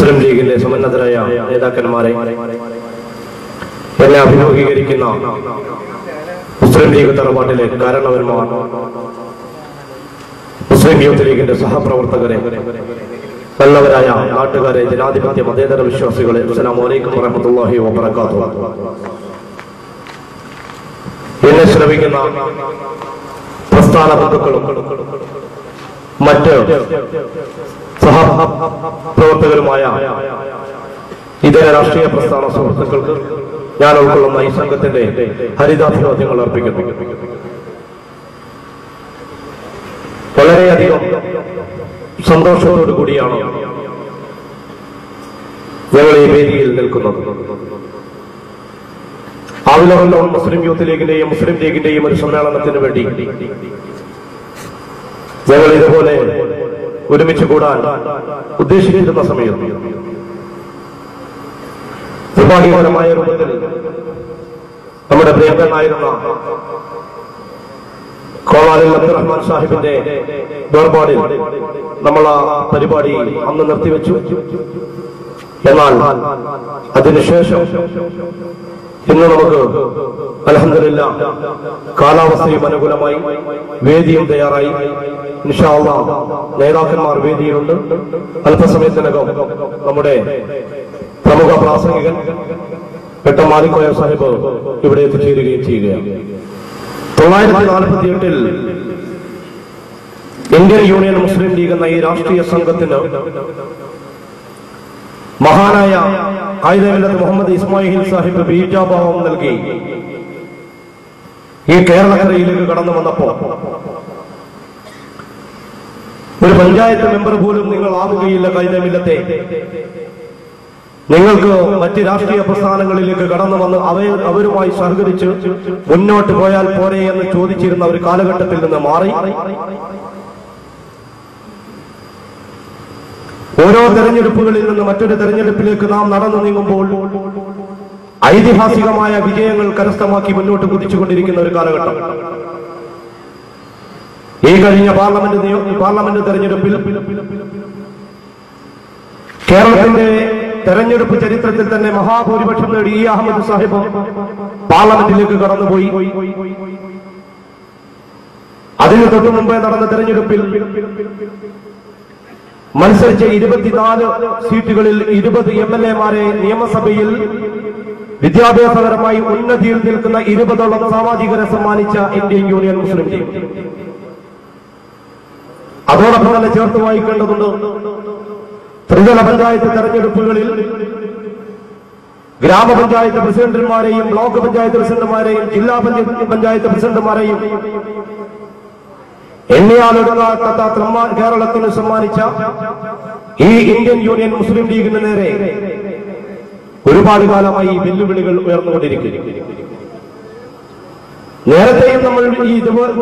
മുസ്ലിം ലീഗിന്റെ സമുന്നതരായ നേതാക്കന്മാരെ, എന്നെ അഭിമുഖീകരിക്കുന്ന മുസ്ലിം ലീഗ് തറവാട്ടിലെ കാരണവന്മാർ, മുസ്ലിം യൂത്ത് ലീഗിന്റെ സഹപ്രവർത്തകരെ, നല്ലവരായ നാട്ടുകാരെ, ജനാധിപത്യ മതേതര വിശ്വാസികളെ, അസ്സലാമു അലൈക്കും വറഹ്മത്തുള്ളാഹി വബറകാതുഹു. എന്നെ ശ്രമിക്കുന്ന പ്രസ്ഥാന ബന്ധുക്കളും മറ്റ് സഹപ്രവർത്തകരുമായ ഇതര രാഷ്ട്രീയ പ്രസ്ഥാന സുഹൃത്തുക്കൾക്ക് ഞാൻ ഉൾക്കൊള്ളുന്ന ഈ സംഘത്തിന്റെ ഹരിതാഭിവാദ്യങ്ങൾ അർപ്പിക്കുന്നു. വളരെയധികം സന്തോഷത്തോടു കൂടിയാണ് ഞങ്ങൾ ഈ വേദിയിൽ നിൽക്കുന്നത്. ആവിലവല്ലോ മുസ്ലിം യൂത്ത് ലീഗിന്റെയും മുസ്ലിം ലീഗിന്റെയും ഒരു സമ്മേളനത്തിന് വേണ്ടി ഞങ്ങൾ ഇതുപോലെ ഒരുമിച്ച് കൂടാൻ ഉദ്ദേശിച്ചിരുന്ന സമയം നിർഭാഗ്യകരമായ രൂപത്തിൽ നമ്മുടെ പ്രിയങ്കരനായിരുന്ന കോളാലിൽ അബ്ദുറഹ്മാൻ സാഹിബിന്റെ വേർപാടിൽ നമ്മൾ ആ പരിപാടി അന്ന് നിർത്തിവെച്ചു. എന്നാൽ അതിനുശേഷം ഇന്ന് നമുക്ക് അൽഹംദുലില്ലാഹ് കാലാവസ്ഥയും അനുകൂലമായി, വേദിയും തയ്യാറായി. ഇൻഷാ അല്ലാഹ് നേതാക്കന്മാർ വേദിയിലുണ്ട്. അല്പസമയത്തിനകം നമ്മുടെ പ്രമുഖ പ്രാസംഗികൻ പെട്ടെന്ന് മാലിക്കോയ സാഹിബ് ഇവിടെ എത്തിച്ചേരുകയും ചെയ്യുകയാണ്. 1948 ഇന്ത്യൻ യൂണിയൻ മുസ്ലിം ലീഗ് എന്ന ഈ രാഷ്ട്രീയ സംഘത്തിന് മഹാനായ ആയിരമില്ലത്ത് മുഹമ്മദ് ഇസ്മായിൽ സാഹിബ് ബീജാഭാവം നൽകി ഈ കേരളക്കരയിലേക്ക് കടന്നു വന്നപ്പോ ഒരു പഞ്ചായത്ത് മെമ്പർ പോലും നിങ്ങൾ ആവുകയില്ല. കൈതമില്ലത്തെ നിങ്ങൾക്ക് മറ്റ് രാഷ്ട്രീയ പ്രസ്ഥാനങ്ങളിലേക്ക് കടന്നു വന്ന് അവരുമായി സഹകരിച്ച് മുന്നോട്ട് പോയാൽ പോരെ എന്ന് ചോദിച്ചിരുന്ന ഒരു കാലഘട്ടത്തിൽ നിന്ന് മാറി ഓരോ തെരഞ്ഞെടുപ്പുകളിൽ നിന്ന് മറ്റൊരു തെരഞ്ഞെടുപ്പിലേക്ക് നാം നടന്നു നീങ്ങുമ്പോൾ ഐതിഹാസികമായ വിജയങ്ങൾ കരസ്ഥമാക്കി മുന്നോട്ട് കുതിച്ചുകൊണ്ടിരിക്കുന്ന ഒരു കാലഘട്ടം. ഈ കഴിഞ്ഞ പാർലമെന്റ് തെരഞ്ഞെടുപ്പിൽ കേരളത്തിന്റെ തെരഞ്ഞെടുപ്പ് ചരിത്രത്തിൽ തന്നെ മഹാഭൂരിപക്ഷം നേടി ഇ അഹമ്മദ് സാഹിബ് പാർലമെന്റിലേക്ക് കടന്നുപോയി. അതിന് തൊട്ടു മുമ്പേ നടന്ന തെരഞ്ഞെടുപ്പിൽ മത്സരിച്ച 24 സീറ്റുകളിൽ 20 MLA-മാരെ നിയമസഭയിൽ വിദ്യാഭ്യാസപരമായി ഉന്നതിയിൽ നിൽക്കുന്ന 20ഓളം സാമാജികരെ സമ്മാനിച്ച ഇന്ത്യൻ യൂണിയൻ മുസ്ലിം ലീഗ്. അതോടൊപ്പം തന്നെ ചേർത്ത് വായിക്കേണ്ടതുണ്ട്, ത്രിതല പഞ്ചായത്ത് തെരഞ്ഞെടുപ്പുകളിൽ ഗ്രാമപഞ്ചായത്ത് പ്രസിഡന്റുമാരെയും ബ്ലോക്ക് പഞ്ചായത്ത് പ്രസിഡന്റുമാരെയും ജില്ലാ പഞ്ചായത്ത് പ്രസിഡന്റുമാരെയും എണ്ണിയാലൊടുങ്ങാത്ത കേരളത്തിന് സമ്മാനിച്ച ഈ ഇന്ത്യൻ യൂണിയൻ മുസ്ലിം ലീഗിന് നേരെ ഒരുപാട് കാലമായി വെല്ലുവിളികൾ ഉയർന്നുകൊണ്ടിരിക്കുന്നു. നേരത്തെയും നമ്മൾ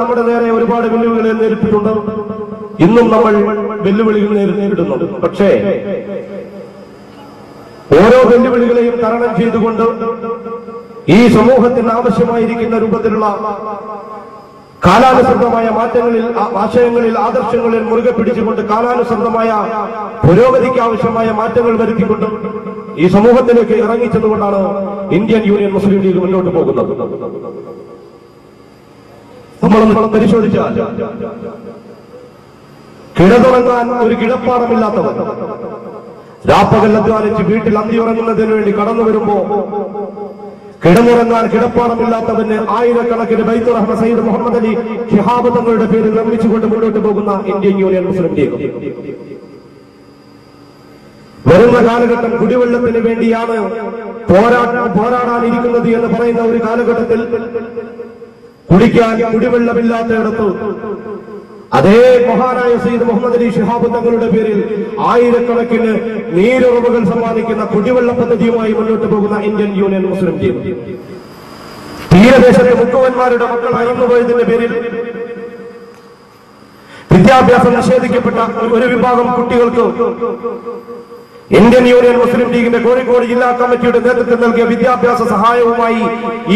നമ്മുടെ നേരെ ഒരുപാട് വെല്ലുവിളികൾ നേരിട്ടിട്ടുണ്ട്. ഇന്നും നമ്മൾ വെല്ലുവിളികൾ നേരിടുന്നുണ്ട്. പക്ഷേ ഓരോ വെല്ലുവിളികളെയും തരണം ചെയ്തുകൊണ്ട് ഈ സമൂഹത്തിന് ആവശ്യമായിരിക്കുന്ന രൂപത്തിലുള്ള കാലാനുസൃതമായ മാറ്റങ്ങളിൽ, ആശയങ്ങളിൽ, ആദർശങ്ങളിൽ മുറുകെ പിടിച്ചുകൊണ്ട് കാലാനുസൃതമായ പുരോഗതിക്ക് ആവശ്യമായ മാറ്റങ്ങൾ വരുത്തിക്കൊണ്ട് ഈ സമൂഹത്തിലേക്ക് ഇറങ്ങിച്ചതുകൊണ്ടാണ് ഇന്ത്യൻ യൂണിയൻ മുസ്ലിം ലീഗ് മുന്നോട്ട് പോകുന്നത്. നമ്മളൊന്ന് പരിശോധിച്ചാൽ കിടന്നുറങ്ങാൻ ഒരു കിടപ്പാടമില്ലാത്തവർ, രാപ്പകൽ അധ്വാനിച്ച് വീട്ടിൽ അന്തിയുറങ്ങുന്നതിന് വേണ്ടി കടന്നു വരുമ്പോ കിടന്നുറങ്ങാൻ കിടപ്പാടമില്ലാത്തവന് ആയിരക്കണക്കിന് ബൈത്തുർ റഹ്മ സയ്യിദ് മുഹമ്മദ് അലി ശിഹാബ് തങ്ങളുടെ പേരിൽ നിർമ്മിച്ചുകൊണ്ട് മുന്നോട്ട് പോകുന്ന ഇന്ത്യൻ യൂണിയൻ മുസ്ലിം ലീഗ് വരുന്ന കാലഘട്ടം കുടിവെള്ളത്തിന് വേണ്ടിയാണ് പോരാടാനിരിക്കുന്നത് എന്ന് പറയുന്ന ഒരു കാലഘട്ടത്തിൽ കുടിക്കാൻ കുടിവെള്ളമില്ലാത്തയിടത്ത് അതേ മഹാനായ സയ്യിദ് മുഹമ്മദ് അലി ശിഹാബ് തങ്ങളുടെ പേരിൽ ആയിരക്കണക്കിന് നീരുറവുകൾ സമ്മാനിക്കുന്ന കുടിവെള്ള പദ്ധതിയുമായി മുന്നോട്ട് പോകുന്ന ഇന്ത്യൻ യൂണിയൻ മുസ്ലിം ലീഗ് തീരദേശത്തെ മുക്കുവന്മാരുടെ മക്കൾ അയന്നുപോയതിന്റെ പേരിൽ വിദ്യാഭ്യാസം നിഷേധിക്കപ്പെട്ട ഒരു വിഭാഗം കുട്ടികൾക്ക് ഇന്ത്യൻ യൂണിയൻ മുസ്ലിം ലീഗിന്റെ കോഴിക്കോട് ജില്ലാ കമ്മിറ്റിയുടെ നേതൃത്വം നൽകിയ വിദ്യാഭ്യാസ സഹായവുമായി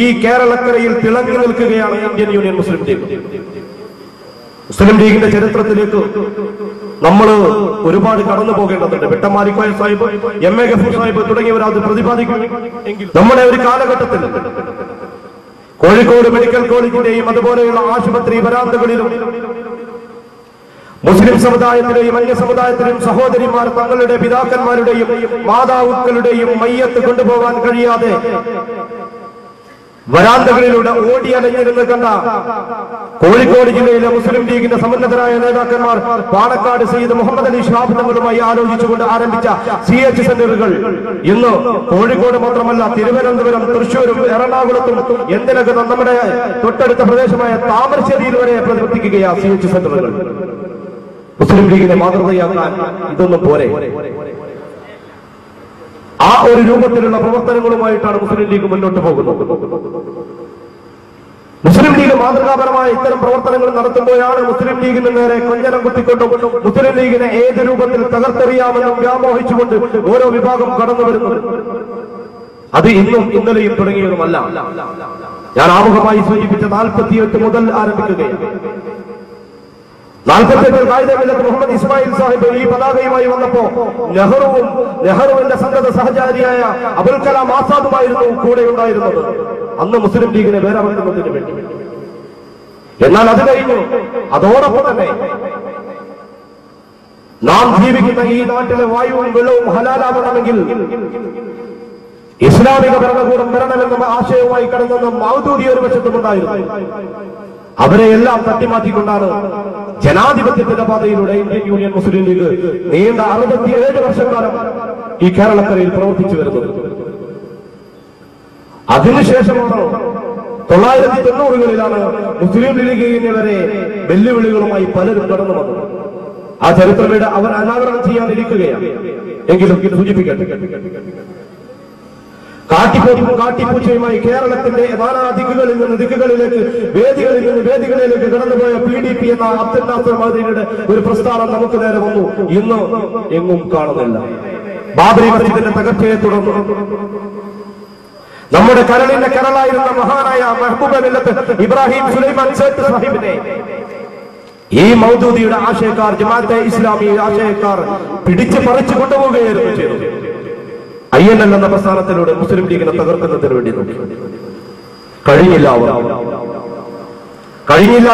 ഈ കേരളക്കരയിൽ തിളങ്ങി നിൽക്കുകയാണ് ഇന്ത്യൻ യൂണിയൻ മുസ്ലിം ലീഗ്. മുസ്ലിം ലീഗിന്റെ ചരിത്രത്തിലേക്ക് നമ്മൾ ഒരുപാട് കടന്നു പോകേണ്ടതുണ്ട്. വെട്ടമാലിക്കോയ സാഹിബ്, MA ഗഫൂർ സാഹിബ് തുടങ്ങിയവർ അത് പ്രതിപാദിക്കും. നമ്മുടെ ഒരു കാലഘട്ടത്തിൽ കോഴിക്കോട് മെഡിക്കൽ കോളേജിന്റെയും അതുപോലെയുള്ള ആശുപത്രി വരാന്തകളിലും മുസ്ലിം സമുദായത്തിലെയും അന്യ സമുദായത്തിലെയും സഹോദരിമാർ തങ്ങളുടെ പിതാക്കന്മാരുടെയും മാതാവുക്കളുടെയും മയ്യത്ത് കൊണ്ടുപോകാൻ കഴിയാതെ വരാന്തകളിലൂടെ ഓടി അലഞ്ഞിരുന്ന് കണ്ട കോഴിക്കോട് ജില്ലയിലെ മുസ്ലിം ലീഗിന്റെ സമുന്നതരായ നേതാക്കന്മാർ പാണക്കാട് സയ്യിദ് മുഹമ്മദ് അലി ശിഹാബ് തങ്ങളുമായി ആലോചിച്ചുകൊണ്ട് ആരംഭിച്ച CH സെന്ററുകൾ ഇന്ന് കോഴിക്കോട് മാത്രമല്ല തിരുവനന്തപുരം, തൃശ്ശൂരും, എറണാകുളത്തും എന്തിനകം നമ്മുടെ തൊട്ടടുത്ത പ്രദേശമായ താമരശ്ശേരിയിൽ വരെ പ്രവർത്തിക്കുകയാണ് CH സെന്ററുകൾ. മുസ്ലിം ലീഗിനെ മാതൃകയാക്കാൻ ഇതൊന്നും പോരെ. ആ ഒരു രൂപത്തിലുള്ള പ്രവർത്തനങ്ങളുമായിട്ടാണ് മുസ്ലിം ലീഗ് മുന്നോട്ട് പോകുന്നത്. മുസ്ലിം ലീഗ് മാതൃകാപരമായ ഇത്തരം പ്രവർത്തനങ്ങൾ നടത്തുമ്പോഴാണ് മുസ്ലിം ലീഗിന് നേരെ കൊഞ്ഞനം കുത്തിക്കൊണ്ടും മുസ്ലിം ലീഗിനെ ഏത് രൂപത്തിൽ തകർത്തെറിയാമെന്നും വ്യാമോഹിച്ചുകൊണ്ട് ഓരോ വിഭാഗം കടന്നു വരുന്നത്. അത് ഇന്നും ഇന്നലെയും തുടങ്ങിയതുമല്ല. ഞാൻ ആമുഖമായി സൂചിപ്പിച്ച 48 മുതൽ ആരംഭിക്കുകയാണ്. 48 കായികമില്ലത്ത് മുഹമ്മദ് ഇസ്മായിൽ സാഹിബ് ഈ പതാകയുമായി വന്നപ്പോ നെഹ്റുവിന്റെ സന്തത സഹചാരിയായ അബുൽ കലാം ആസാദുമായിരുന്നു കൂടെ ഉണ്ടായിരുന്നത്. അന്ന് മുസ്ലിം ലീഗിനെ വേറെടുക്കുന്നതിന് വേണ്ടി. എന്നാൽ അത് കഴിഞ്ഞു. അതോടൊപ്പം തന്നെ നാം ജീവിക്കുന്ന ഈ നാട്ടിലെ വായുവും വെള്ളവും ഹലാലാവണമെങ്കിൽ ഇസ്ലാമിക ഭരണകൂടം വരണമെന്ന ആശയവുമായി കടന്നെന്ന മൗദൂദി ഒരു വശത്തുമുണ്ടായിരുന്നു. അവരെയെല്ലാം തട്ടിമാറ്റിക്കൊണ്ടാണ് ജനാധിപത്യത്തിന്റെ പാതയിലൂടെ ഇന്ത്യൻ യൂണിയൻ മുസ്ലിം ലീഗ് നീണ്ട 67 വർഷക്കാലം ഈ കേരളക്കരയിൽ പ്രവർത്തിച്ചു വരുന്നത്. അതിനുശേഷമാണ് 1990-കളിലാണ് മുസ്ലിം ലീഗിനെ വരെ വെല്ലുവിളികളുമായി പലരും കടന്നു വന്നത്. ആ ചരിത്രമേട് അവർ അനാവരണം ചെയ്യാനിരിക്കുകയാണ്. എങ്കിലും ഇത് സൂചിപ്പിക്കട്ടെ, കാട്ടിപ്പൂച്ചയുമായി കേരളത്തിന്റെ നാനാ ദിക്കുകളിൽ നിന്ന് ദിക്കുകളിലേക്ക്, വേദികളിൽ നിന്ന് വേദികളിലേക്ക് കടന്നുപോയ PDP എന്ന അബ്ദുൽ നാസർ മൗദൂദിയുടെ ഒരു പ്രസ്ഥാനം നമുക്ക് നേരെ വന്നു. ഇന്ന് എങ്ങും കാണുന്നില്ല. ബാബരി മസ്ജിദിന്റെ തകർച്ചയെ തുടർന്ന് നമ്മുടെ കരളിന്റെ കരളായിരുന്ന മഹാനായ മെഹബൂബ മില്ലത്ത് ഇബ്രാഹിം സുലൈമാൻ സേട്ട് സാഹിബിനെ ഈ മൗദൂദിയുടെ ആശയക്കാർ, ജമാഅത്തെ ഇസ്ലാമി ആശയക്കാർ പിടിച്ച് പറിച്ചു കൊണ്ടുപോവുകയായിരുന്നു ചെയ്തത്. INL എന്ന പ്രസ്ഥാനത്തിലൂടെ മുസ്ലിം ലീഗിനെ തകർക്കുന്നതിന് വേണ്ടി നോക്കി. കഴിഞ്ഞില്ല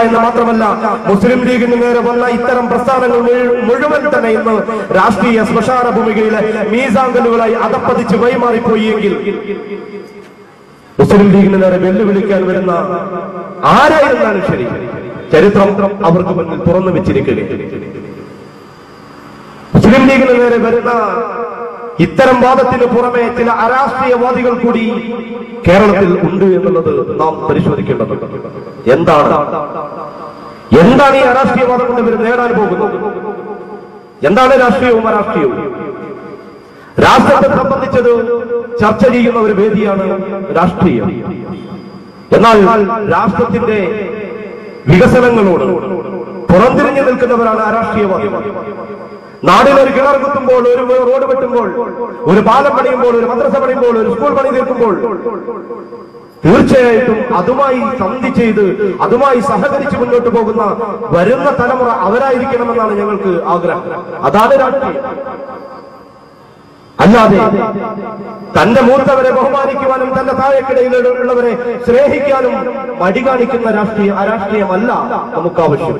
എന്ന് മാത്രമല്ല, മുസ്ലിം ലീഗിന് നേരെ വന്ന ഇത്തരം പ്രസ്ഥാനങ്ങൾ മുഴുവൻ തന്നെ ഇന്ന് രാഷ്ട്രീയ ശ്മശാന ഭൂമികയിലെ മീസാങ്കലുകളായി അതപ്പതിച്ച് വഴിമാറിപ്പോയി. എങ്കിൽ മുസ്ലിം ലീഗിന് നേരെ വെല്ലുവിളിക്കാൻ വരുന്ന ആരായിരുന്നാലും ശരി, ചരിത്രം അവർക്ക് മുന്നിൽ തുറന്നു വെച്ചിരിക്കുകയാണ്. മുസ്ലിം ലീഗിന് നേരെ വരുന്ന ഇത്തരം വാദത്തിന് പുറമെ ചില അരാഷ്ട്രീയവാദികൾ കൂടി കേരളത്തിൽ ഉണ്ട് എന്നുള്ളത് നാം പരിശോധിക്കേണ്ടതുണ്ട്. എന്താണ് ഈ അരാഷ്ട്രീയവാദം കൊണ്ട് ഇവർ നേടാൻ പോകുന്നത്? എന്താണ് രാഷ്ട്രീയവും അരാഷ്ട്രീയവും? രാഷ്ട്രത്തെ സംബന്ധിച്ചത് ചർച്ച ചെയ്യുന്ന ഒരു വേദിയാണ് രാഷ്ട്രീയം. എന്നാൽ രാഷ്ട്രത്തിന്റെ വികസനങ്ങളോട് പുറംതിരിഞ്ഞു നിൽക്കുന്നവരാണ് അരാഷ്ട്രീയവാദികൾ. നാടിനൊരു കിണർ കുത്തുമ്പോൾ, ഒരു റോഡ് വെട്ടുമ്പോൾ, ഒരു പാലം പണിയുമ്പോൾ, ഒരു മദ്രസ പണിയുമ്പോൾ, ഒരു സ്കൂൾ പണി തീർക്കുമ്പോൾ തീർച്ചയായിട്ടും അതുമായി സന്ധി ചെയ്ത് അതുമായി സഹകരിച്ച് മുന്നോട്ട് പോകുന്ന വരുന്ന തലമുറ അവരായിരിക്കണമെന്നാണ് ഞങ്ങൾക്ക് ആഗ്രഹം. അതാണ് രാഷ്ട്രീയം. അല്ലാതെ തന്റെ മൂത്തവരെ ബഹുമാനിക്കുവാനും തന്റെ താഴെക്കിടയിലുള്ളവരെ സ്നേഹിക്കാനും മടി കാണിക്കുന്ന അരാഷ്ട്രീയമല്ല നമുക്ക് ആവശ്യം.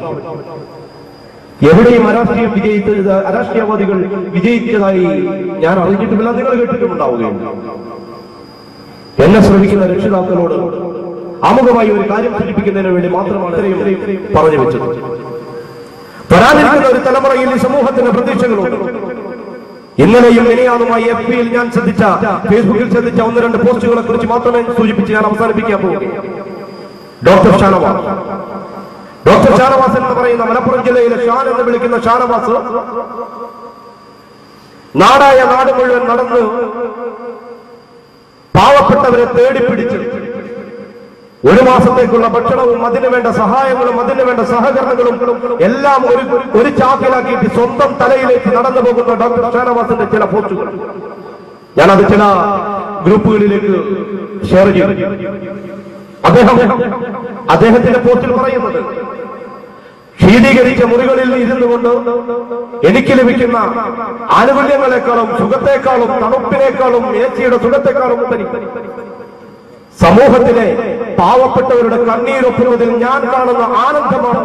എവിടെയും അരാഷ്ട്രീയവാദികൾ വിജയിച്ചതായി ഞാൻ അറിഞ്ഞിട്ടുമില്ല, നിങ്ങൾ കേട്ടിട്ടുണ്ടാവുകയില്ല. എന്നെ ശ്രമിക്കുന്ന രക്ഷിതാക്കളോട് ആമുഖമായി ഒരു കാര്യം സൂചിപ്പിക്കുന്നതിന് വേണ്ടി മാത്രമാണ് ഇത്രയും പറഞ്ഞു വെച്ചത്. വരാനിരിക്കുന്ന ഒരു തലമുറയിൽ ഈ സമൂഹത്തിന് പ്രതീക്ഷകളുണ്ട്. ഇന്നലെയും മിനിയാന്നുമായി FB-യിൽ ഞാൻ ശ്രദ്ധിച്ച, ഫേസ്ബുക്കിൽ ശ്രദ്ധിച്ച 1-2 പോസ്റ്റുകളെ കുറിച്ച് മാത്രമേ സൂചിപ്പിച്ച് ഞാൻ അവസാനിപ്പിക്കാൻ പോകുകയാണ്. ഡോക്ടർ ഷാനവാസ് എന്ന് പറയുന്ന മലപ്പുറം ജില്ലയിലെ ഷാൻ എന്ന് വിളിക്കുന്ന ഷാനവാസ് നാടായ നാട് മുഴുവൻ നടന്ന് പാവപ്പെട്ടവരെ തേടിപ്പിടിച്ച് 1 മാസത്തേക്കുള്ള ഭക്ഷണവും അതിനുവേണ്ട സഹായങ്ങളും അതിനുവേണ്ട സഹകരണങ്ങളും എല്ലാം ഒരു ചാക്കിലാക്കിയിട്ട് സ്വന്തം തലയിലേക്ക് നടന്നു പോകുന്ന ഡോക്ടർ ഷാനവാസിന്റെ ചില പോസ്റ്റുകൾ ഞാനത് ചില ഗ്രൂപ്പുകളിലേക്ക് ഷെയർ ചെയ്തു. അദ്ദേഹത്തിന്റെ പോസ്റ്റിൽ പറയുന്നത്, ശീതീകരിച്ച മുറികളിൽ ഇരുന്നു കൊണ്ട് എനിക്ക് ലഭിക്കുന്ന ആനുകൂല്യങ്ങളെക്കാളും സുഖത്തെക്കാളും തണുപ്പിനേക്കാളും ഏച്ചിയുടെ സുഖത്തെക്കാളും ഉപരി സമൂഹത്തിലെ പാവപ്പെട്ടവരുടെ കണ്ണീരൊപ്പുന്നതിൽ ഞാൻ കാണുന്ന ആനന്ദമാണ്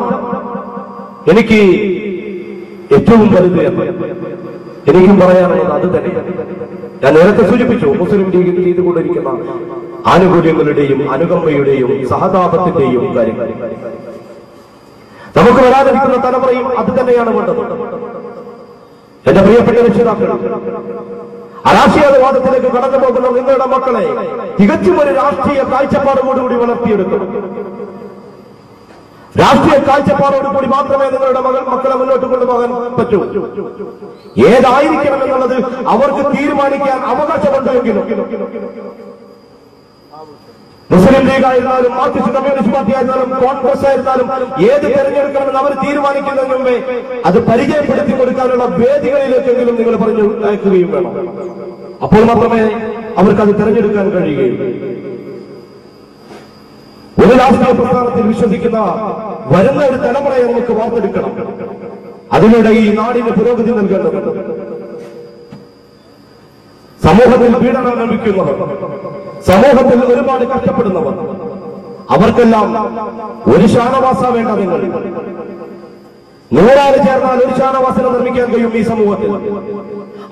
എനിക്ക് ഏറ്റവും വലുത് എന്ന് എനിക്കും പറയാനുള്ളത് അത് തന്നെയാണ്. ഞാൻ നേരത്തെ സൂചിപ്പിച്ചു, മുസ്ലിം ലീഗിൽ ചെയ്തുകൊണ്ടിരിക്കുന്ന ആനുകൂല്യങ്ങളുടെയും അനുകമ്പയുടെയും സഹതാപത്തിന്റെയും കാര്യങ്ങൾ നമുക്ക് വരാതിരിക്കുന്ന തലമുറയും അത് തന്നെയാണ് വേണ്ടത്. എന്റെ പ്രിയപ്പെട്ട രക്ഷിതാക്കൾ, രാഷ്ട്രീയവാദത്തിലേക്ക് കടന്നു പോകുന്ന നിങ്ങളുടെ മക്കളെ തികച്ചും ഒരു രാഷ്ട്രീയ കാഴ്ചപ്പാടോടുകൂടി വളർത്തിയെടുക്കണം. രാഷ്ട്രീയ കാഴ്ചപ്പാടോടുകൂടി മാത്രമേ നിങ്ങളുടെ മക്കളെ മുന്നോട്ട് കൊണ്ടുപോകാൻ പറ്റൂ. ഏതായിരിക്കണം എന്നുള്ളത് അവർക്ക് തീരുമാനിക്കാൻ അവകാശമുണ്ടെങ്കിലും മുസ്ലിം ലീഗ് ആയിരുന്നാലും മാർക്സിസ്റ്റ് കമ്മ്യൂണിസ്റ്റ് പാർട്ടി ആയിരുന്നാലും കോൺഗ്രസ് ആയിരുന്നാലും ഏത് തെരഞ്ഞെടുക്കണമെന്ന് അവർ തീരുമാനിക്കുന്നതിന് മുമ്പേ അത് പരിചയപ്പെടുത്തി കൊടുക്കാനുള്ള വേദികളിലേക്കെങ്കിലും നിങ്ങൾ പറഞ്ഞു അയക്കുകയും വേണം. അപ്പോൾ മാത്രമേ അവർക്കത് തെരഞ്ഞെടുക്കാൻ കഴിയുകയുള്ളൂ. ഒരു രാഷ്ട്രീയ പ്രസ്ഥാനത്തിൽ വിശ്വസിക്കുന്ന വരുന്ന ഒരു തലമുറയെ നമുക്ക് വാർത്തെടുക്കണം. അതിലൂടെ ഈ നാടിന് പുരോഗതി നൽകേണ്ടതുണ്ട്. സമൂഹത്തിൽ പീഡനം അനുഭവിക്കുന്നവർ, സമൂഹത്തിൽ ഒരുപാട് കഷ്ടപ്പെടുന്നവർ, അവർക്കെല്ലാം ഒരു ഷാനവാസ വേണ്ട. നിങ്ങൾ 100 ആൾ ചേർന്നാൽ ഒരു ഷാനവാസിനെ നിർമ്മിക്കാൻ കഴിയും ഈ സമൂഹത്തിൽ.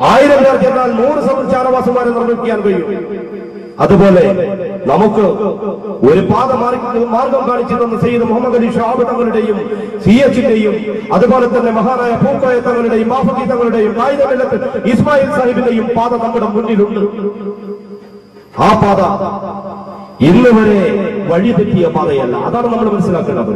1000 പേർ ചേർന്നാൽ 100 ഷാനവാസന്മാരെ നിർമ്മിക്കാൻ കഴിയും. അതുപോലെ നമുക്ക് ഒരു പാത മാർഗം കാണിച്ചു തന്ന സയ്യിദ് മുഹമ്മദ് അലി ഷഹാബ് തങ്ങളുടെയും CH-ന്റെയും അതുപോലെ തന്നെ മഹാനായ പൂക്കോയ തങ്ങളുടെയും മാഫക്കി തങ്ങളുടെയും നായിദമില്ലത്ത് ഇസ്മായിൽ സാഹിബിന്റെയും പാത നമ്മുടെ മുന്നിലുണ്ട്. ആ പാത ഇന്ന് വരെ വഴിതെറ്റിയ പാതയല്ല. അതാണ് നമ്മൾ മനസ്സിലാക്കേണ്ടത്.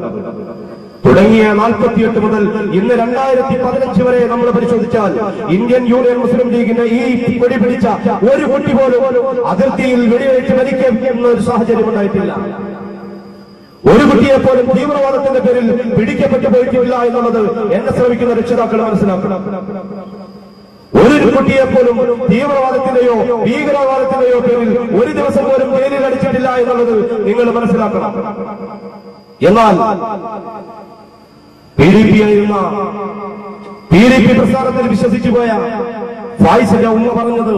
തുടങ്ങിയ 48 മുതൽ ഇന്ന് 2015 വരെ നമ്മൾ പരിശോധിച്ചാൽ ഇന്ത്യൻ യൂണിയൻ മുസ്ലിം ലീഗിന് ഈ വെടിപിടിച്ച ഒരു കുട്ടി പോലും അതിർത്തിയിൽ വെടിവെച്ച് മരിക്കുന്ന ഒരു സാഹചര്യം ഉണ്ടായിട്ടില്ല. ഒരു കുട്ടിയെ പോലും തീവ്രവാദത്തിന്റെ പേരിൽ പിടിക്കപ്പെട്ടു പോയിട്ടില്ല എന്നുള്ളത് എന്നെ ശ്രമിക്കുന്ന രക്ഷിതാക്കൾ മനസ്സിലാക്കണം. ഒരു കുട്ടിയെ പോലും തീവ്രവാദത്തിന്റെയോ ഭീകരവാദത്തിന്റെയോ പേരിൽ ഒരു ദിവസം പോലും ജയിലിൽ അടിച്ചിട്ടില്ല എന്നുള്ളത് നിങ്ങൾ മനസ്സിലാക്കണം. എന്നാൽ PDP ആയിരുന്ന PDP പ്രസ്ഥാനത്തിൽ വിശ്വസിച്ചു പോയ ഫായിസിന്റെ ഉമ്മ പറഞ്ഞത്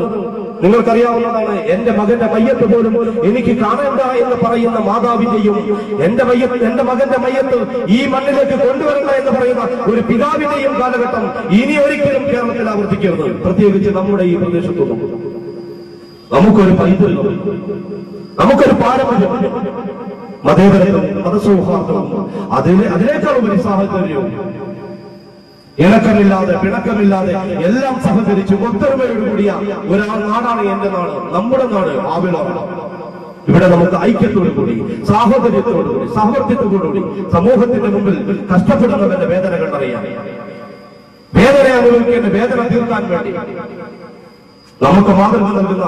നിങ്ങൾക്കറിയാവുന്നതാണ്. എന്റെ മകന്റെ മയ്യത്ത് പോലും എനിക്ക് കാണേണ്ട എന്ന് പറയുന്ന മാതാവിന്റെയും എന്റെ മകന്റെ മയ്യത്ത് ഈ മണ്ണിലേക്ക് കൊണ്ടുവരണ്ട എന്ന് പറയുന്ന ഒരു പിതാവിന്റെയും കാലഘട്ടം ഇനി ഒരിക്കലും കേരളത്തിൽ ആവർത്തിക്കരുത്. പ്രത്യേകിച്ച് നമ്മുടെ ഈ പ്രദേശത്തൊന്നും. നമുക്കൊരു പൈതൃകം, നമുക്കൊരു പാരമ്പര്യം, മതേതരത്വം, മതസൗഹാർദ്ദവും അതിനേക്കാളും ഒരു സാഹചര്യവും ഇണക്കമില്ലാതെ പിണക്കമില്ലാതെ എല്ലാം സഹകരിച്ച് ഒത്തൊരുമയോടുകൂടിയ നാടാണ് എന്റെ നാട്, നമ്മുടെ നാട് ആവിളാണ്. ഇവിടെ നമുക്ക് ഐക്യത്തോടുകൂടി സാഹോദര്യത്തോടുകൂടി സഹവർത്തിത്വത്തോടുകൂടി സമൂഹത്തിന്റെ മുമ്പിൽ കഷ്ടപ്പെടുന്നവന്റെ വേദന കണ്ടറിയാം. വേദന അനുഭവിക്കേണ്ട വേദന തീർക്കാൻ വേണ്ടി നമുക്ക് മാതൃക നൽകുന്ന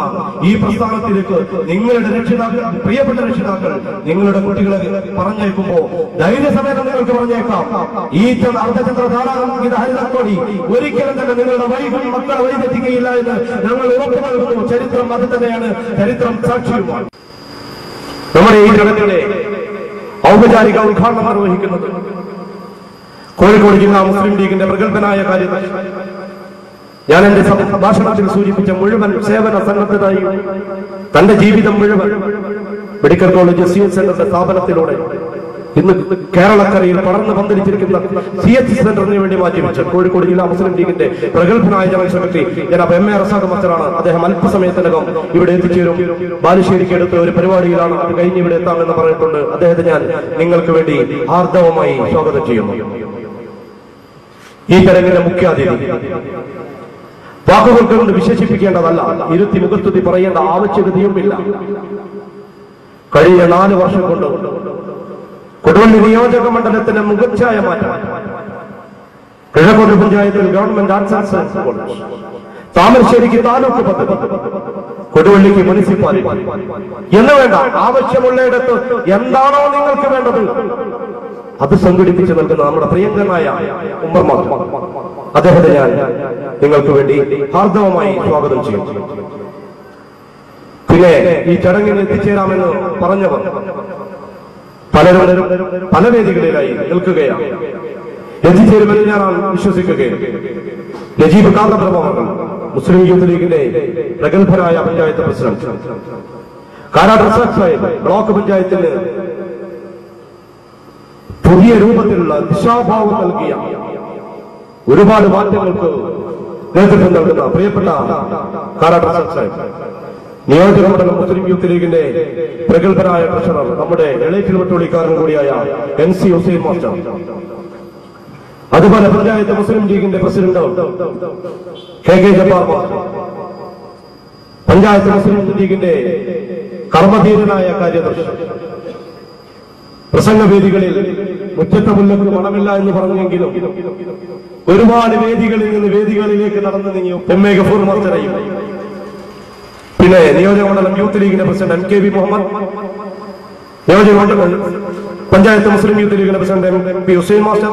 ഈ പ്രസ്ഥാനത്തിലേക്ക് നിങ്ങളുടെ രക്ഷിതാക്കൾ, പ്രിയപ്പെട്ട രക്ഷിതാക്കൾ, നിങ്ങളുടെ കുട്ടികളെ പറഞ്ഞേക്കുമ്പോ ധൈര്യസമേതം നിങ്ങൾക്ക് പറഞ്ഞേക്കാം, ഈ അർദ്ധചന്ദ്ര ധാരാളംഗീത ഹരിതത്തോടി ഒരിക്കലും തന്നെ നിങ്ങളുടെ മക്കളെ വഴിതെറ്റിക്കുകയില്ല എന്ന് ഞങ്ങൾ ഉറപ്പു നൽകുന്നു. ചരിത്രം അത് തന്നെയാണ്, ചരിത്രം സാക്ഷിയുമാണ്. നമ്മുടെ ഈ ജനതയുടെ ഔപചാരിക ഉദ്ഘാടനം നിർവഹിക്കുന്നത് കോഴിക്കോട് ജില്ലാ മുസ്ലിം ലീഗിന്റെ പ്രഗത്ഭനായ കാര്യദർശി, ഞാൻ എന്റെ ഭാഷണത്തിൽ സൂചിപ്പിച്ച മുഴുവൻ സേവന സന്നദ്ധതയും തന്റെ ജീവിതം മുഴുവൻ മെഡിക്കൽ കോളേജ് CH സെന്ററിന്റെ സ്ഥാപനത്തിലൂടെ ഇന്ന് കേരളക്കരയിൽ പടർന്നു പന്തലിച്ചിരിക്കുന്ന CH സെന്ററിന് വേണ്ടി മാറ്റിവെച്ച കോഴിക്കോട് ജില്ലാ മുസ്ലിം ലീഗിന്റെ പ്രഗത്ഭനായ ജനറൽ സെക്രട്ടറി ജനാബ് MA റസാഖ് മസ്റ്ററാണ്. അദ്ദേഹം അല്പസമയത്തിനകം ഇവിടെ എത്തിച്ചേരും. ബാലുശ്ശേരിക്ക് അടുത്ത ഒരു പരിപാടിയിലാണ്, അത് കഴിഞ്ഞ് ഇവിടെ എത്താമെന്ന് പറഞ്ഞിട്ടുണ്ട്. അദ്ദേഹത്തെ ഞാൻ നിങ്ങൾക്ക് വേണ്ടി ആർദ്രവുമായി സ്വാഗതം ചെയ്യുന്നു. ഈ ചടങ്ങിന്റെ മുഖ്യാതിഥി വാക്കുകൾ കൊണ്ട് വിശേഷിപ്പിക്കേണ്ടതല്ല, ഇരുത്തി മുഖസ്തുതി പറയേണ്ട ആവശ്യകതയുമില്ല. കഴിഞ്ഞ 4 വർഷം കൊണ്ട് കൊടുവള്ളി നിയോജക മണ്ഡലത്തിന്റെ മുഖച്ഛായ മാറ്റം, കിഴക്കോട്ട് പഞ്ചായത്തിൽ government arts and science college, താമരശ്ശേരിക്ക് താലൂക്ക് പദ്ധതി, കൊടുവള്ളിക്ക് മുനിസിപ്പാലിറ്റി എന്ന് വേണ്ട ആവശ്യമുള്ളയിടത്ത് എന്താണോ നിങ്ങൾക്ക് വേണ്ടത് അത് സംഘടിപ്പിച്ചു നൽകുന്ന നമ്മുടെ പ്രിയങ്കരനായ ഉമ്മർ മാത്തൂർ, അദ്ദേഹത്തെ ഞാൻ നിങ്ങൾക്ക് വേണ്ടി ഹാർദവമായി സ്വാഗതം ചെയ്യും. പിന്നെ ഈ ചടങ്ങിൽ എത്തിച്ചേരാമെന്ന് പറഞ്ഞവർ പലരും പല വേദികളിലായി നിൽക്കുകയാണ്. എത്തിച്ചേരുമെന്ന് ഞാൻ വിശ്വസിക്കുകയും നജീബ് കാന്തപ്രഭാകർ മുസ്ലിം യൂത്ത് ലീഗിന്റെ പ്രഗത്ഭരായ പഞ്ചായത്ത് പ്രസിഡന്റ്, കാരാട്ട് റസാഖ് സാഹിബ് ബ്ലോക്ക് പഞ്ചായത്തിന് പുതിയ രൂപത്തിലുള്ള ദിശാഭാവം നൽകിയ ഒരുപാട് മാറ്റങ്ങൾക്ക് നേതൃത്വം നൽകുന്ന പ്രിയപ്പെട്ട കാരാട്ട് റസാഖ് സാഹിബ്, നിയോജകമണ്ഡലം മുസ്ലിം യൂത്ത് ലീഗിന്റെ പ്രഗത്ഭരായ ട്രഷറർ, നമ്മുടെ എളേറ്റിൽ വട്ടോളിക്കാരൻ കൂടിയായ NC ഹുസൈൻ മാസ്റ്റർ, അതുപോലെ പഞ്ചായത്ത് മുസ്ലിം ലീഗിന്റെ president KK Jabbar master, panchayat Muslim ലീഗിന്റെ കർമ്മധീരനായ കാര്യദർശി, പ്രസംഗവേദികളിൽ മുറ്റത്തെ മുല്ലക്ക് മണമില്ല എന്ന് പറഞ്ഞെങ്കിലും ഒരുപാട് വേദികളിൽ നിന്ന് വേദികളിലേക്ക് നടന്നു നീങ്ങിയ MA ഗഫൂർ മാസ്റ്ററെയും, പിന്നെ നിയോജകമണ്ഡലം യൂത്ത് ലീഗിന്റെ പ്രസിഡന്റ് MKB മുഹമ്മദ്, നിയോജകമണ്ഡലം പഞ്ചായത്ത് മുസ്ലിം യൂത്ത് ലീഗിന്റെ പ്രസിഡന്റ് MP ഹുസൈൻ മാസ്റ്റർ,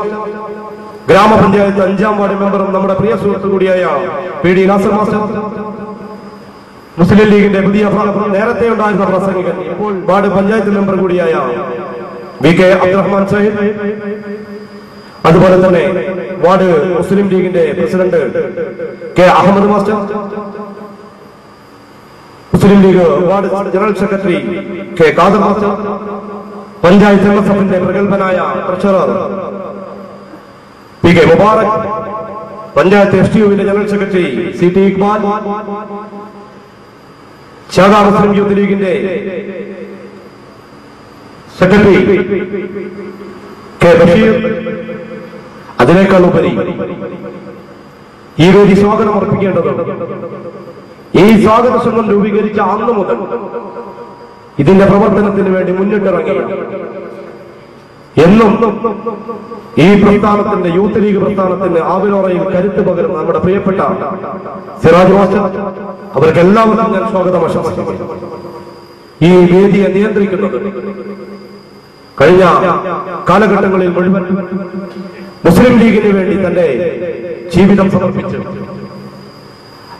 ഗ്രാമപഞ്ചായത്ത് 5ാം വാർഡ് മെമ്പറും നമ്മുടെ പ്രിയ സുഹൃത്തു കൂടിയായ PD നാസർ മാസ്റ്റർ, മുസ്ലിം ലീഗിന്റെ പുതിയ നേരത്തെ ഉണ്ടായിരുന്ന പ്രസംഗകൻ, ഇപ്പോൾ വാർഡ് പഞ്ചായത്ത് മെമ്പർ കൂടിയായ VK അബ്ദുറഹ്മാൻ സാഹിബ്, അതുപോലെ തന്നെ വാർഡ് മുസ്ലിം ലീഗിന്റെ president K Ahmed master, Muslim League ward general secretary K Khader master, panchayat MSFന്റെ പ്രഗത്ഭനായ ട്രഷറർ PK മുബാറക്, പഞ്ചായത്ത് STUവിന്റെ ജനറൽ സെക്രട്ടറി CT ഇക്ബാൽ, ശാഖാ മുസ്ലിം യൂത്ത് ലീഗിന്റെ സെക്രട്ടറി K ബഷീർ, അതിനേക്കാൾ ഉപരി ഈ വേദി സ്വാഗതം അർപ്പിക്കേണ്ടതുണ്ട്. ഈ സ്വാഗത സംഘം രൂപീകരിച്ച അന്ന് മുതൽ ഇതിന്റെ പ്രവർത്തനത്തിന് വേണ്ടി മുന്നിട്ടിറങ്ങിയ, എന്നും ഈ പ്രസ്ഥാനത്തിന്റെ യൂത്ത് ലീഗ് പ്രസ്ഥാനത്തിന് ആവിലോറയിൽ കരുത്ത് പകരുന്ന നമ്മുടെ പ്രിയപ്പെട്ട സിറാജ് മാസ്റ്റർ, അവർക്ക് എല്ലാവർക്കും ഞാൻ സ്വാഗതം ആശംസിക്കുന്നു. ഈ വേദിയെ നിയന്ത്രിക്കുന്നത് കഴിഞ്ഞ കാലഘട്ടങ്ങളിൽ മുഴുവൻ മുസ്ലിം ലീഗിന് വേണ്ടി തന്റെ ജീവിതം സമർപ്പിച്ച്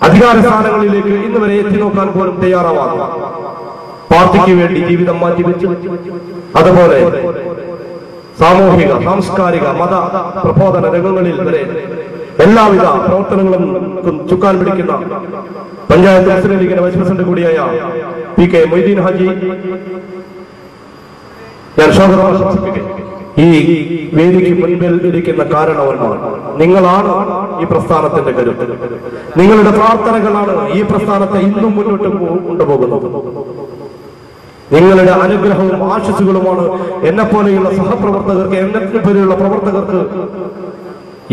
അധികാര സ്ഥാനങ്ങളിലേക്ക് ഇന്ന് വരെ എത്തി നോക്കാൻ പോലും തയ്യാറാവാതെ പാർട്ടിക്ക് വേണ്ടി ജീവിതം മാറ്റിവെച്ചു, അതുപോലെ സാമൂഹിക, സാംസ്കാരിക, മത പ്രബോധന രംഗങ്ങളിൽ വരെ എല്ലാവിധ പ്രവർത്തനങ്ങളും ചുക്കാൻ പിടിക്കുന്ന പഞ്ചായത്ത് മുസ്ലിം ലീഗിന്റെ വൈസ് പ്രസിഡന്റ് കൂടിയായ PK മൊയ്തീൻ ഹാജി, ഞാൻ സ്വാഗതം ആശംസിക്കുകയും ഈ വേദിക്ക് മുൻപിൽ ഇരിക്കുന്ന കാരണവന്മാർ നിങ്ങളാണ് ഈ പ്രസ്ഥാനത്തിന്റെ കരുത്ത്. നിങ്ങളുടെ പ്രാർത്ഥനകളാണ് ഈ പ്രസ്ഥാനത്തെ ഇന്നും മുന്നോട്ട് കൊണ്ടുപോകുന്നത്. നിങ്ങളുടെ അനുഗ്രഹവും ആശസ്സുകളുമാണ് എന്നെപ്പോലെയുള്ള സഹപ്രവർത്തകർക്ക്, എന്നെപ്പോലെയുള്ള പ്രവർത്തകർക്ക്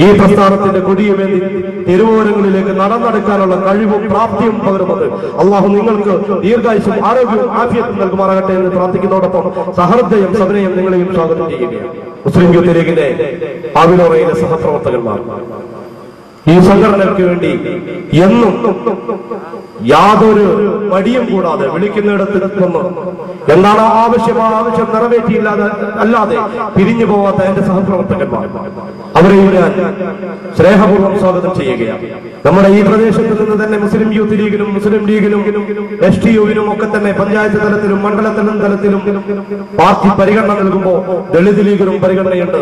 ഈ പ്രസ്ഥാനത്തിന്റെ കൊടിയുമേന്തി തെരുവോരങ്ങളിലേക്ക് നടന്നെടുക്കാനുള്ള കഴിവും പ്രാപ്തിയും പകരുന്നത്. അള്ളാഹു നിങ്ങൾക്ക് ദീർഘായുസ്സും ആരോഗ്യവും ആഫിയത്തും നൽകുമാറാകട്ടെ എന്ന് പ്രാർത്ഥിക്കുന്നതോടൊപ്പം സഹൃദയം സബനയും നിങ്ങളെയും സ്വാഗതം ചെയ്യുകയാണ്. മുസ്ലിം യൂത്ത് ലീഗിന്റെ ആവിലോറയിലെ സഹപ്രവർത്തകന്മാർ ഈ സംഘടനയ്ക്ക് വേണ്ടി എന്നും യാതൊരു മടിയും കൂടാതെ വിളിക്കുന്നിടത്ത് നിന്ന് എന്താണ് ആവശ്യം, ആ ആവശ്യം നിറവേറ്റിയില്ലാതെ അല്ലാതെ പിരിഞ്ഞു പോവാത്ത എന്റെ സഹപ്രവർത്തകന്മാർ, അവരെയും ഞാൻ സ്നേഹപൂർവ്വം സ്വാഗതം ചെയ്യുകയാണ്. നമ്മുടെ ഈ പ്രദേശത്ത് നിന്ന് തന്നെ മുസ്ലിം യൂത്ത് ലീഗിനും മുസ്ലിം ലീഗിനും STUവിനും ഒക്കെ തന്നെ പഞ്ചായത്ത് തലത്തിലും മണ്ഡലത്തിലും തലത്തിലും പാർട്ടി പരിഗണന നൽകുമ്പോൾ ദളിത് ലീഗിനും പരിഗണനയുണ്ട്.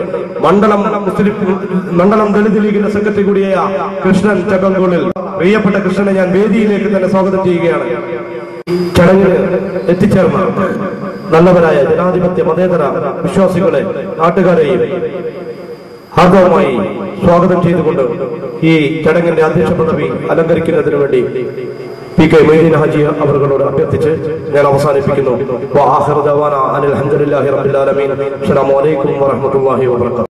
മണ്ഡലം ദളിത് ലീഗിന്റെ സെക്രട്ടറി കൂടിയായ കൃഷ്ണൻ ചക്കൻകോളിൽ, പ്രിയപ്പെട്ട കൃഷ്ണനെ ഞാൻ വേദിയിലേക്ക് തന്നെ സ്വാഗതം ചെയ്യുകയാണ്. ചടങ്ങിന് എത്തിച്ചേർന്ന നല്ലവരായ ജനാധിപത്യ മതേതര വിശ്വാസികളെ, നാട്ടുകാരെയും ഹാർദവമായി സ്വാഗതം ചെയ്തുകൊണ്ട് ഈ ചടങ്ങിന്റെ അധ്യക്ഷ പദവി അലങ്കരിക്കുന്നതിന് വേണ്ടി PK മൊയ്തീൻ ഹാജി അവர்களോട് അഭ്യർത്ഥിച്ച് ഞാൻ അവസാനിപ്പിക്കുന്നു. അസ്സലാമു അലൈക്കും വറഹ്മത്തുള്ളാഹി വബറകാതുഹു.